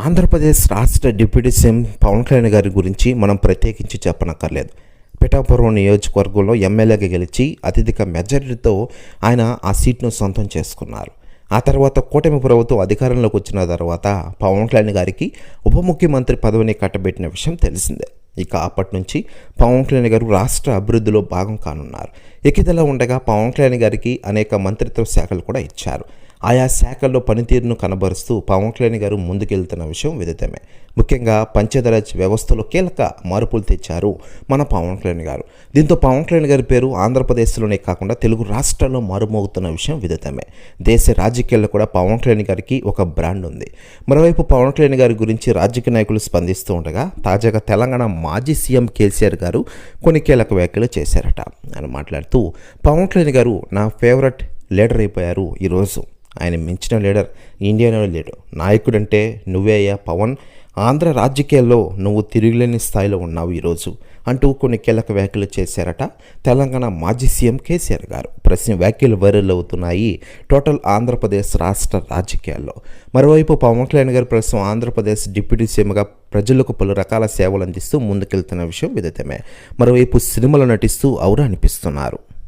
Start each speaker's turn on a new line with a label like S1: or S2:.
S1: ఆంధ్రప్రదేశ్ రాష్ట్ర deputy CM Pawan Kalyan గారి గురించి మనం ప్రత్యేకించి చెప్పనక్కర్లేదు. పిఠాపురం నియోజకవర్గంలో ఎమ్మెల్యేగా గెలిచి అత్యధిక మెజారిటీతో ఆయన ఆ సీట్ను సొంతం చేసుకున్నారు. ఆ తర్వాత కూటమి ప్రభుత్వం అధికారంలోకి వచ్చిన తర్వాత పవన్ కళ్యాణ్ గారికి ఉప ముఖ్యమంత్రి పదవిని కట్టబెట్టిన విషయం తెలిసిందే. ఇక అప్పటి నుంచి పవన్ కళ్యాణ్ గారు రాష్ట్ర అభివృద్ధిలో భాగం కానున్నారు. ఇదిలా ఉండగా పవన్ కళ్యాణ్ గారికి అనేక మంత్రిత్వ శాఖలు కూడా ఇచ్చారు. ఆయా శాఖల్లో పనితీరును కనబరుస్తూ పవన్ కళ్యాణ్ గారు ముందుకెళ్తున్న విషయం విదితమే. ముఖ్యంగా పంచాయతీరాజ్ వ్యవస్థలో కీలక మార్పులు తెచ్చారు మన పవన్ కళ్యాణ్ గారు. దీంతో పవన్ కళ్యాణ్ గారి పేరు ఆంధ్రప్రదేశ్లోనే కాకుండా తెలుగు రాష్ట్రాల్లో మారుమోగుతున్న విషయం విదితమే. దేశ రాజకీయాల్లో కూడా పవన్ కళ్యాణ్ గారికి ఒక బ్రాండ్ ఉంది. మరోవైపు పవన్ కళ్యాణ్ గారి గురించి రాజకీయ నాయకులు స్పందిస్తూ ఉండగా తాజాగా తెలంగాణ మాజీ సీఎం కేసీఆర్ గారు కొన్ని కీలక వ్యాఖ్యలు చేశారట. ఆయన మాట్లాడుతూ పవన్ కళ్యాణ్ గారు నా ఫేవరెట్ లీడర్ అయిపోయారు. ఈరోజు ఆయన మించిన లీడర్ ఇండియాలో లేడు. నాయకుడంటే నువ్వేయ్యా పవన్, ఆంధ్ర రాజకీయాల్లో నువ్వు తిరుగులేని స్థాయిలో ఉన్నావు ఈరోజు అంటూ కొన్ని కీలక వ్యాఖ్యలు చేశారట తెలంగాణ మాజీ సీఎం కేసీఆర్ గారు. ప్రశ్న వ్యాఖ్యలు వైరల్ అవుతున్నాయి టోటల్ ఆంధ్రప్రదేశ్ రాష్ట్ర రాజకీయాల్లో. మరోవైపు పవన్ కళ్యాణ్ గారు ప్రస్తుతం ఆంధ్రప్రదేశ్ డిప్యూటీ సీఎంగా ప్రజలకు పలు రకాల సేవలు అందిస్తూ ముందుకెళ్తున్న విషయం విదితమే. మరోవైపు సినిమాలు నటిస్తూ ఔరా అనిపిస్తున్నారు.